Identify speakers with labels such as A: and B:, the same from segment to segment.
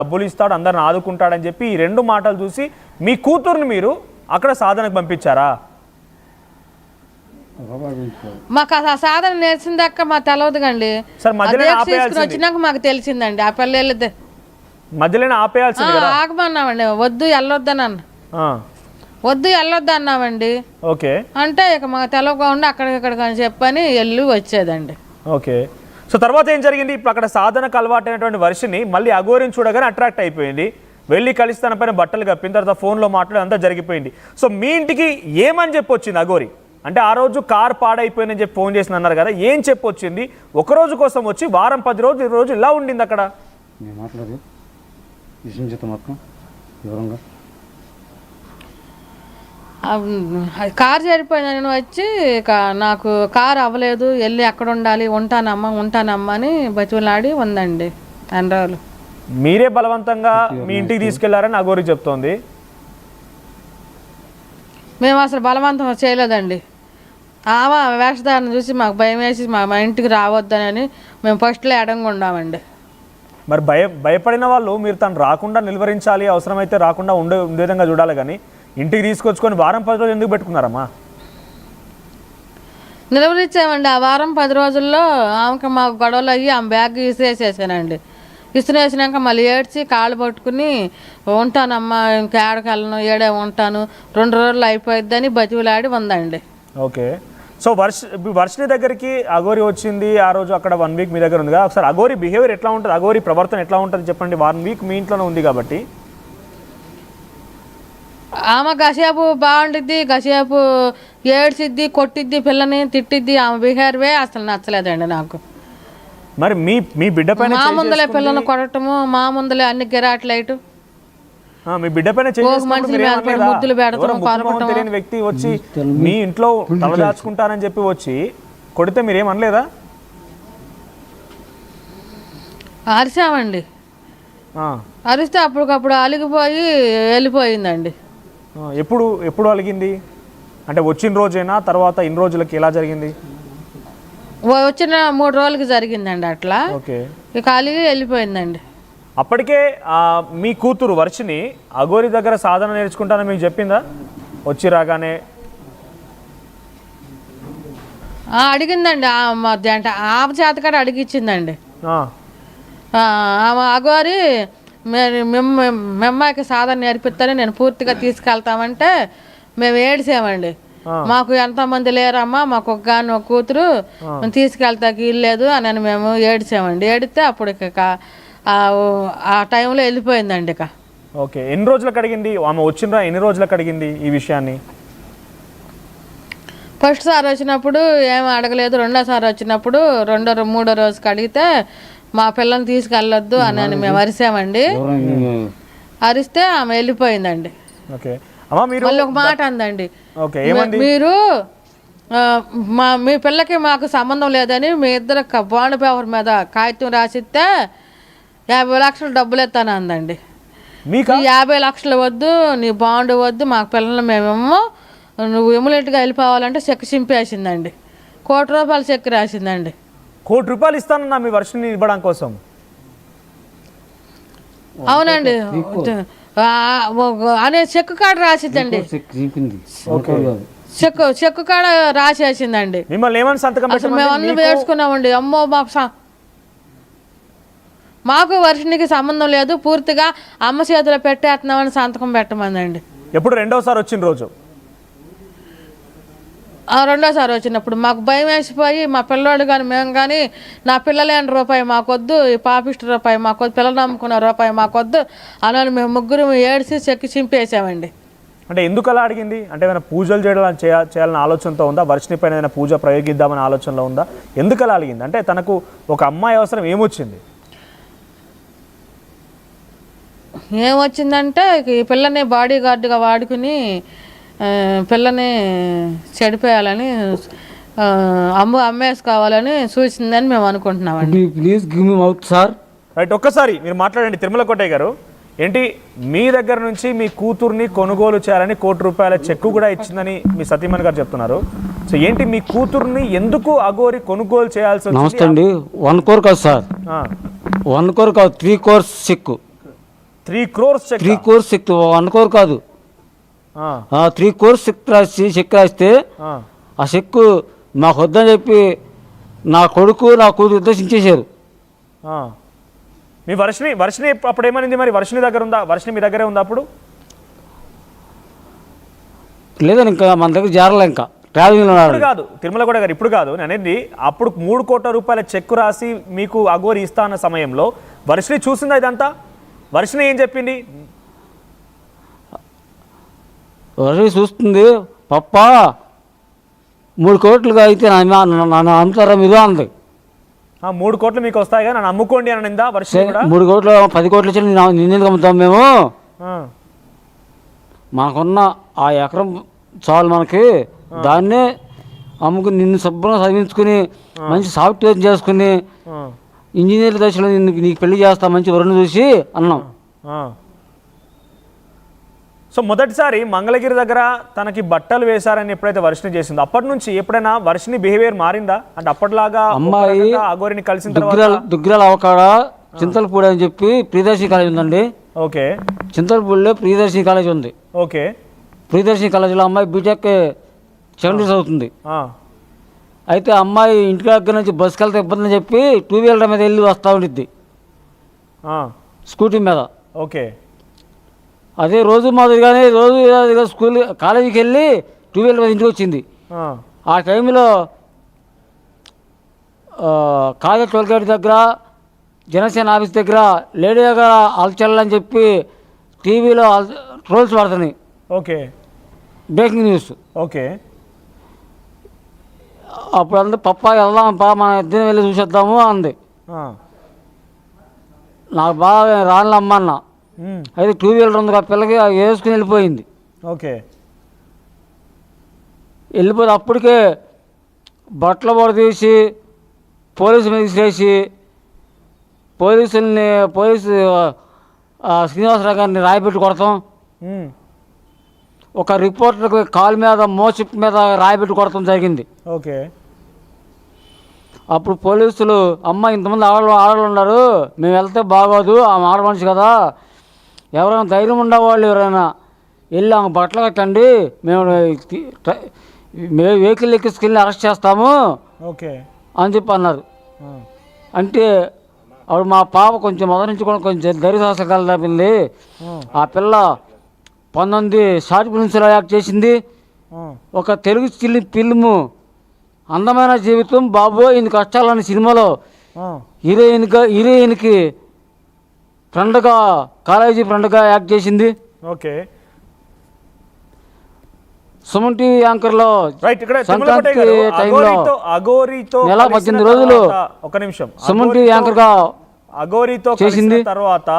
A: డబ్బులు ఇస్తాడు, అందరిని ఆదుకుంటాడని చెప్పి ఈ రెండు మాటలు చూసి మీ కూతుర్ని మీరు అక్కడ సాధనకు పంపించారా?
B: మాకు ఆ సాధన నేర్చిందాక మాకు తెలియదు కండి. వచ్చినాక మాకు తెలిసిందండి. ఆ పిల్లలు
A: మధ్యలో ఆపేయాల్సింది కదా.
B: ఆగమన్నామండి, వద్దు వెళ్ళొద్దు అన్నామండి.
A: ఓకే
B: అంటే ఇక మాకు తెలియకుండా అక్కడిక్కడ చెప్పని వెళ్ళి వచ్చేదండి.
A: ఓకే, సో తర్వాత ఏం జరిగింది? ఇప్పుడు అక్కడ సాధనకు అలవాటైనటువంటి వర్షిని మళ్ళీ అఘోరిని చూడగానే అట్రాక్ట్ అయిపోయింది, వెళ్ళి కలిసి తన పైన బట్టలు కప్పిన తర్వాత ఫోన్లో మాట్లాడి అంతా జరిగిపోయింది. సో మీ ఇంటికి ఏమని చెప్పి వచ్చింది అఘోరి? అంటే ఆ రోజు కార్ పాడైపోయిందని చెప్పి ఫోన్ చేసి అన్నారు కదా, ఏం చెప్పి వచ్చింది? ఒక రోజు కోసం వచ్చి వారం 10 రోజులు 20 రోజులు ఇలా ఉండింది అక్కడ.
B: కారు చెడిపోయిందని వచ్చి నాకు కారు అవ్వలేదు, వెళ్ళి ఎక్కడ ఉండాలి, ఉంటానమ్మా అని బతిలాడి ఉందండి 2 రోజులు.
A: మీరే బలవంతంగా మీ ఇంటికి తీసుకెళ్లారని అఘోరి చెప్తోంది.
B: మేము అసలు బలవంతం చేయలేదండి. ఆమె వేషధారణ చూసి మాకు భయం వేసి మా ఇంటికి రావద్దని మేము ఫస్ట్లో ఎడంగా ఉన్నామండి.
A: మరి భయపడిన వాళ్ళు మీరు తను రాకుండా నిలువరించాలి, అవసరమైతే రాకుండా ఉండే విధంగా చూడాలి, కానీ ఇంటికి తీసుకొచ్చుకొని వారం 10 రోజులు ఎందుకు పెట్టుకున్నారమ్మా?
B: నిలువరించామండి. ఆ వారం 10 రోజుల్లో ఆమెకి మాకు గొడవలు అయ్యి ఆమె బ్యాగ్ ఇసిరేసేసానండి. ఇసిరేసినాక మళ్ళీ ఏడ్చి కాళ్ళు పట్టుకుని ఉంటానమ్మా, ఇంకేడకెళ్ళను, ఏడే ఉంటాను, 2 రోజులు అయిపోయిద్దని బతిలాడి ఉందండి.
A: ఓకే, సో వర్షిని దగ్గరికి అఘోరి వచ్చింది ఆ రోజు, అక్కడ 1 వీక్ మీ దగ్గర ఉంది కదా. ఒకసారి అఘోరి బిహేవియర్ ఎట్లా ఉంటుంది, అఘోరి ప్రవర్తన ఎట్లా ఉంటుంది చెప్పండి. 1 వీక్ మీ ఇంట్లోనే ఉంది కాబట్టి.
B: ఆమె గసేపు బాగుండిద్ది, గసేపు ఏడ్చిద్ది, కొట్టిద్ది, పిల్లని తిట్టిద్ది. ఆమె బిహేవియరే అసలు నచ్చలేదండి నాకు.
A: మరి మీ బిడ్డ పైన
B: మా ముందలే పిల్లల్ని కొట్టడము, మా ముందలే అన్ని గిరాట్లైటు,
A: మీ బిడ్డ పైన
B: ముద్దులు పెడతాం.
A: తెలియని వ్యక్తి వచ్చి మీ ఇంట్లో తలదాచుకుంటానని చెప్పి వచ్చి కొడితే మీరేమనలేదా?
B: అరిసామండి. అరిస్తే అప్పటికప్పుడు అలిగిపోయి వెళ్ళిపోయిందండి.
A: ఎప్పుడు అలిగింది అంటే వచ్చిన రోజైనా తర్వాత ఇన్ని రోజులకి ఎలా జరిగింది?
B: వచ్చిన 3 రోజులకి జరిగిందండి అట్లా. ఇక అలిగి వెళ్ళిపోయిందండి.
A: అప్పటికే మీ కూతురు వర్షిని అఘోరి దగ్గర సాధన నేర్చుకుంటానని మీకు చెప్పిందా? వచ్చి రాగానే
B: అడిగిందండి. అంటే ఆమె చేతకాడ అడిగిచ్చిందండి. ఆమె అఘోరి మెమ్మాయికి సాధన నేర్పిస్తాను, నేను పూర్తిగా తీసుకెళ్తామంటే మేము ఏడిసామండి. మాకు ఎంతమంది లేరమ్మా, మాకు ఒక కూతురు, తీసుకెళ్తాకి ఇల్లేదు అని మేము ఏడిసామండి. ఏడితే అప్పుడు ఇక ఆ టైంలో వెళ్ళిపోయిందండి. ఇక
A: ఓకే, ఎన్ని రోజులకు అడిగింది ఆమె వచ్చిందా? ఎన్ని రోజులకు అడిగింది ఈ విషయాన్ని?
B: ఫస్ట్ సారి వచ్చినప్పుడు ఏమి అడగలేదు. 2వ సారి వచ్చినప్పుడు 2వ 3వ రోజుకి అడిగితే మా పిల్లల్ని తీసుకెళ్ళొద్దు అని మేము అరిసామండి. అరిస్తే ఆమె వెళ్ళిపోయిందండి. మళ్ళీ ఒక మాట అందండి, మీరు మీ పిల్లకి మాకు సంబంధం లేదని మీ ఇద్దరు బాండ్ పేపర్ మీద కాగితం రాసిస్తే 50 లక్షలు డబ్బులు ఎత్తాను అందండి. 50 లక్షలు వద్దు, నీ బాండ్ వద్దు, మాకు పిల్లలు మేమేమో నువ్వు ఇమ్మీడియట్గా వెళ్ళిపోవాలంటే చెక్ చింపేసిందండి. ₹1 కోటి చెక్ రాసిందండి.
A: ₹1 కోటి ఇస్తానన్నా మీ వర్షిని ఇవ్వడం కోసం?
B: అవునండి, అనే చెక్ కాడ రాసిద్దండి. చెక్ కాడ రాసేసిందండి.
A: మిమ్మల్ని ఏమని సంతకం
B: అసలు మేము అన్ని వేసుకున్నామండి. అమ్మో మాకు వర్షినికి సంబంధం లేదు, పూర్తిగా అమ్మ చేతిలో పెట్టేస్తున్నామని సంతకం పెట్టమందండి.
A: ఎప్పుడు 2వ సారి వచ్చిన రోజు?
B: 2వ సారి వచ్చినప్పుడు మాకు భయం వేసిపోయి మా పిల్లోడు కానీ మేము కానీ నా పిల్లలేని రూపాయి మాకొద్దు, ఈ పాపిష్టి రూపాయి మాకొద్దు, పిల్లలు నమ్ముకున్న రూపాయి మాకొద్దు అని మేము ముగ్గురు ఏడిసి చెక్కి చింపేసామండి.
A: అంటే ఎందుకు అలా అడిగింది? అంటే ఏమైనా పూజలు చేయాలని ఆలోచనతో ఉందా? వర్షిని పైన ఏదైనా పూజ ప్రయోగిద్దామని ఆలోచనలో ఉందా? ఎందుకు అలా అడిగింది? అంటే తనకు ఒక అమ్మాయి అవసరం ఏమొచ్చింది?
B: ఏమొచ్చిందంటే ఈ పిల్లని బాడీ గార్డుగా వాడుకుని పిల్లని చెడిపోయాలని అమ్మేసుకోవాలని చూసిందని మేము అనుకుంటున్నామండి.
C: Please give me mouth sir.
A: Right, ఒక్కసారి మీరు మాట్లాడండి. తిరుమల కోటయ్య గారు, ఏంటి మీ దగ్గర నుంచి మీ కూతుర్ని కొనుగోలు చేయాలని ₹1 కోటి చెక్కు కూడా ఇచ్చిందని మీ సతీమణి గారు చెప్తున్నారు. సో ఏంటి మీ కూతుర్ని ఎందుకు అఘోరి కొనుగోలు చేయాల్సి?
C: నమస్తే అండి. 1 కోటి కాదు సార్, 1 కోటి కాదు, 3 crores cheque.
A: 3 crores cheque
C: 3 crores cheque 1 crore కాదు 3 crores చెక్ రాస్తే ఆ చెక్కు మాకు వద్దని చెప్పి నా కొడుకు నా కూతురు ఉద్దేశించేశారు.
A: మీ వర్షిని అప్పుడు ఏమనింది మరి? వర్షిని దగ్గర ఉందా? వర్షిని మీ దగ్గరే ఉందా అప్పుడు?
C: లేదని ఇంకా మన దగ్గర జారలే, ఇంకా ట్రావెలింగ్లో
A: ఇప్పుడు కాదు తిరుమల కూడా గారు, ఇప్పుడు కాదు నేను అనేది. అప్పుడు 3 కోట్ల రూపాయల చెక్కు రాసి మీకు అఘోరి ఇస్తా అన్న సమయంలో వర్షిని చూసిందా ఇదంతా? వర్షిని ఏం చెప్పింది?
C: వర్షిని చూస్తుంది, పప్ప 3 కోట్లుగా అయితే నన్ను అమ్ముతారా మీరు అంది.
A: 3 కోట్లు మీకు వస్తాయి కానీ నన్ను అమ్ముకోండి అని నిందా వర్షిని కూడా?
C: 3 కోట్లు 10 కోట్లు ఇచ్చి నిన్నెందుకు అమ్ముతాం మేము, మనకున్న ఆ ఎకరం చాలు మనకి, దాన్నే అమ్ముకుని నిన్ను శుభ్రంగా చదివించుకుని మంచి సాఫ్ట్వేర్ చేసుకుని ఇంజనీర్ దశలో నీకు పెళ్లి చేస్తా మంచి వరుణ్ చూసి అన్నాం.
A: సో మొదటిసారి మంగళగిరి దగ్గర తనకి బట్టలు వేశారని ఎప్పుడైతే వర్షిని చేసిందో అప్పటి నుంచి ఎప్పుడైనా వర్షిని బిహేవియర్ మారిందా? అంటే అప్పటిలాగా
C: అమ్మాయి
A: అఘోరిని కలిసిన
C: దుగ్గిరాల అవకాడ చింతలపూడి అని చెప్పి ప్రియదర్శిని కాలేజ్ ఉందండి.
A: ఓకే,
C: చింతలపూడిలో ప్రియదర్శిని కాలేజ్ ఉంది.
A: ఓకే,
C: ప్రియదర్శిని కాలేజీలో అమ్మాయి బీటెక్ సెకండరీ చదువుతుంది. అయితే అమ్మాయి ఇంటి దగ్గర నుంచి బస్సుకి వెళ్తే ఇబ్బంది అని చెప్పి 2 వీలర్ మీద వెళ్ళి వస్తూ ఉండిద్ది, స్కూటీ మీద.
A: ఓకే,
C: అదే రోజు మాదిరిగానే రోజు స్కూల్ కాలేజీకి వెళ్ళి 2 వీలర్ మీద ఇంటికి వచ్చింది. ఆ టైంలో కాలేజ్ టోల్గేట్ దగ్గర జనసేన ఆఫీస్ దగ్గర లేడీగా అల్చల్లని చెప్పి టీవీలో ట్రోల్స్ పడుతున్నాయి.
A: Okay,
C: breaking news.
A: ఓకే,
C: అప్పుడు అందు పప్ప వెళ్దాం మన ఇద్దరం వెళ్ళి చూసేద్దాము అంది. నాకు బాగా రానులమ్మన్నా. అయితే 2 వీలర్ ఉంది ఆ పిల్లకి వేసుకుని వెళ్ళిపోయింది.
A: ఓకే,
C: వెళ్ళిపోతే అప్పటికే బట్టలు పొడ తీసి పోలీసు మీద విసిరేసి పోలీసు శ్రీనివాసరావు గారిని రాయిపెట్టి కొడతాం, ఒక రిపోర్టర్కి కాలు మీద మోచిప్ మీద రాయిపెట్టి కొడతాం జరిగింది.
A: ఓకే,
C: అప్పుడు పోలీసులు ఇంతమంది ఆడవాళ్ళు ఉన్నారు, మేము వెళ్తే బాగోదు, ఆమె ఆడమనిషి కదా, ఎవరైనా ధైర్యం ఉండేవాళ్ళు ఎవరైనా వెళ్ళి ఆమె బట్టలు కట్టండి, మేము వెహికల్ ఎక్కించుకెళ్ళి అరెస్ట్ చేస్తాము
A: ఓకే
C: అని చెప్పి అన్నారు. అంటే అప్పుడు మా పాప కొంచెం మొదటి నుంచి కూడా కొంచెం ధైర్యసాహసాలు తప్పింది. ఆ పిల్ల 19 షార్ట్ ఫిల్మ్స్లో యాక్ట్ చేసింది. ఒక తెలుగు ఫిల్ము అందమైన జీవితం బాబు ఇన్ని కష్టాలని సినిమాలో హీరోయిన్కి ఫ్రెండ్గా కాలేజీ ఫ్రెండ్గా యాక్ట్ చేసింది.
A: ఓకే,
C: సుమన్ టీవీ యాంకర్లో సంక్రాంతి టైంలో నెల 18 రోజులు
A: ఒక నిమిషం
C: సుమన్ టీవీ యాంకర్గా
A: అఘోరితో చేసింది. తర్వాత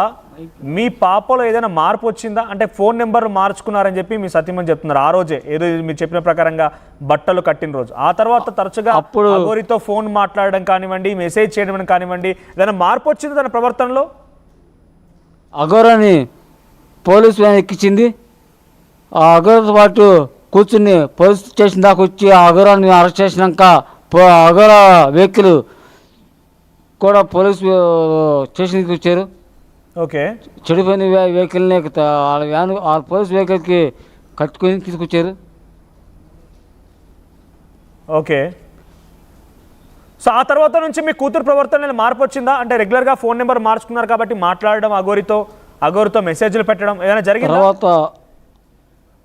A: మీ పాపలో ఏదైనా మార్పు వచ్చిందా? అంటే ఫోన్ నెంబర్ మార్చుకున్నారని చెప్పి మీ సతీమణి చెప్తున్నారు. ఆ రోజే ఏదో మీరు చెప్పిన ప్రకారంగా బట్టలు కట్టిన రోజు ఆ తర్వాత తరచుగా అప్పుడు అఘోరితో ఫోన్ మాట్లాడడం కానివ్వండి, మెసేజ్ చేయడం కానివ్వండి, ఏదైనా మార్పు వచ్చింది తన ప్రవర్తనలో?
C: అఘోరాని పోలీసు వ్యాన్ ఎక్కించింది. ఆ అఘోరతో పాటు కూర్చుని పోలీస్ స్టేషన్ దాకా వచ్చి ఆ అఘోరాన్ని అరెస్ట్ చేసినాక అఘోర వెహికల్ కూడా పోలీసు స్టేషన్కి వచ్చారు.
A: ఓకే,
C: చెడిపోయిన వెహికల్ని వాళ్ళ వ్యాన్ వాళ్ళ పోలీస్ వెహికల్కి కట్టుకొని తీసుకొచ్చారు.
A: ఓకే, సో ఆ తర్వాత నుంచి మీ కూతురు ప్రవర్తనలో మార్పు వచ్చిందా? అంటే రెగ్యులర్గా ఫోన్ నెంబర్ మార్చుకున్నారు కాబట్టి మాట్లాడడం, అఘోరితో మెసేజ్లు పెట్టడం ఏదైనా జరిగింది?
C: తర్వాత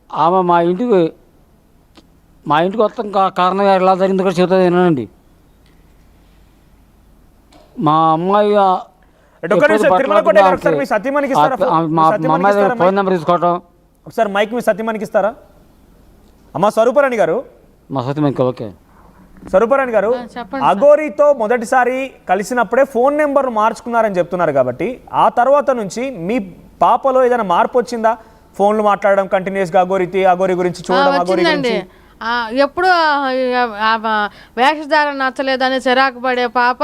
C: ఆమె మా ఇంటికి మొత్తం కారణం ఎలా జరిగింది కూడా చెబుతుంది వినండి. మా అమ్మాయి ఫోన్ నెంబర్ తీసుకోవటం.
A: ఒకసారి మైక్ మీ సతీమణికి ఇస్తారా? అమ్మ స్వరూపరాణి గారు.
C: మా సతీమణికి. ఓకే
A: స్వరూపరాణి గారు, అఘోరితో మొదటిసారి కలిసినప్పుడే ఫోన్ నెంబర్ మార్చుకున్నారని చెప్తున్నారు కాబట్టి ఆ తర్వాత నుంచి మీ పాపలో ఏదైనా మార్పు వచ్చిందా? ఫోన్లు మాట్లాడడం కంటిన్యూస్గా అఘోరి గురించి చూడడం, అఘోరి గురించి
B: ఎప్పుడు వేషధారణ నచ్చలేదని చిరాకు పడే పాప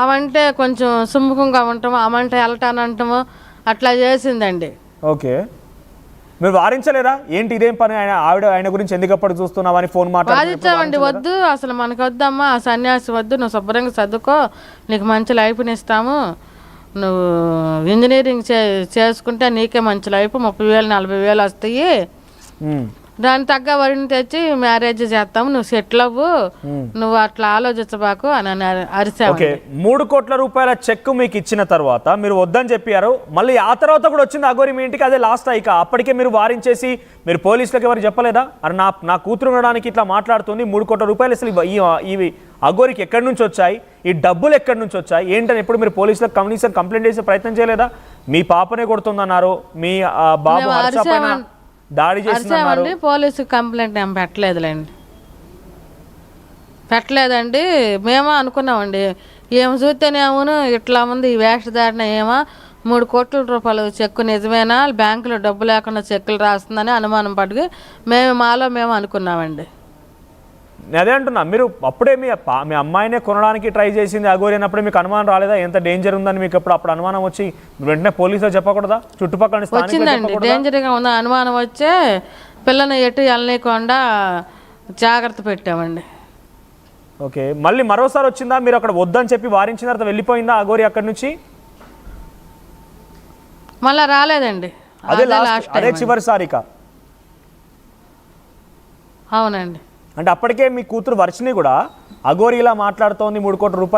B: అవంటే కొంచెం సుముఖంగా ఉంటాము, అమంటే వెళ్ళటానంటాము అట్లా చేసిందండి.
A: ఓకే, మీరు వారించలేరా? ఏంటి ఇదేం పని, ఆయన గురించి ఎందుకప్పుడు చూస్తున్నావు అని ఫోన్
B: వాదించామండి. వద్దు, అసలు మనకు వద్దమ్మా, ఆ సన్యాసి వద్దు, నువ్వు శుభ్రంగా చదువుకో, నీకు మంచి లైఫ్ని ఇస్తాము, నువ్వు ఇంజనీరింగ్ చేసుకుంటే నీకే మంచి లైఫ్, 30,000 40,000 వస్తాయి, దాని తగ్గ వడిని తెచ్చి మ్యారేజ్ చేస్తాము, నువ్వు సెటిల్ అవ్వు, నువ్వు అట్లా ఆలోచించబాకు అని అరిసాము.
A: ఓకే, 3 కోట్ల రూపాయల చెక్ మీకు ఇచ్చిన తర్వాత మీరు వద్దని చెప్పారు, మళ్ళీ ఆ తర్వాత కూడా వచ్చింది అఘోరి మీ ఇంటికి, అదే లాస్ట్ ఇక అప్పటికే మీరు వారించేసి మీరు పోలీసులకు ఎవరు చెప్పలేదా? అరే నా కూతురు ఉండడానికి ఇట్లా మాట్లాడుతుంది, 3 కోట్ల రూపాయలు అసలు ఇవి అఘోరికి ఎక్కడి నుంచి వచ్చాయి, ఈ డబ్బులు ఎక్కడి నుంచి వచ్చాయి ఏంటని ఎప్పుడు మీరు పోలీసులకు కనీసం కంప్లైంట్ చేసే ప్రయత్నం చేయలేదా? మీ పాపనే కొడుతుందన్నారు, మీ బాబు హర్ష పైన దాడి చేస్తున్నాడు.
B: పోలీసు కంప్లైంట్ ఏం పెట్టలేదండి. మేమో అనుకున్నామండి, ఏమో చూస్తేనేమో ఇట్లా ఉంది ఈ వేషధారణ, ఏమో 3 కోట్ల రూపాయలు చెక్కు నిజమేనా, బ్యాంకులో డబ్బు లేకుండా చెక్కులు రాస్తుందని అనుమానం పడి మాలో మేము అనుకున్నామండి.
A: అదే అంటున్నా, మీరు అప్పుడే మీ అమ్మాయినే కొనడానికి ట్రై చేసింది అఘోరి అన్నప్పుడే మీకు అనుమానం రాలేదా ఎంత డేంజర్ ఉందని? మీకు అప్పుడు అనుమానం వచ్చి వెంటనే పోలీసులు చెప్పకూడదా? చుట్టుపక్కల
B: వచ్చిందండి, డేంజర్గా ఉందా అనుమానం వచ్చే పిల్లని ఎటు వెళ్ళనీయకుండా జాగ్రత్త పెట్టామండి.
A: ఓకే, మళ్ళీ మరోసారి వచ్చిందా? మీరు అక్కడ వద్దని చెప్పి వారించిన తర్వాత వెళ్ళిపోయిందా అఘోరి అక్కడి నుంచి?
B: మళ్ళా రాలేదండి,
A: అదే చివరిసారిక.
B: అవునండి.
A: అంటే అప్పటికే మీ కూతురు వర్షిని కూడా అఘోరి ఇలా మాట్లాడుతోంది, 3 కోట్ల రూపాయలు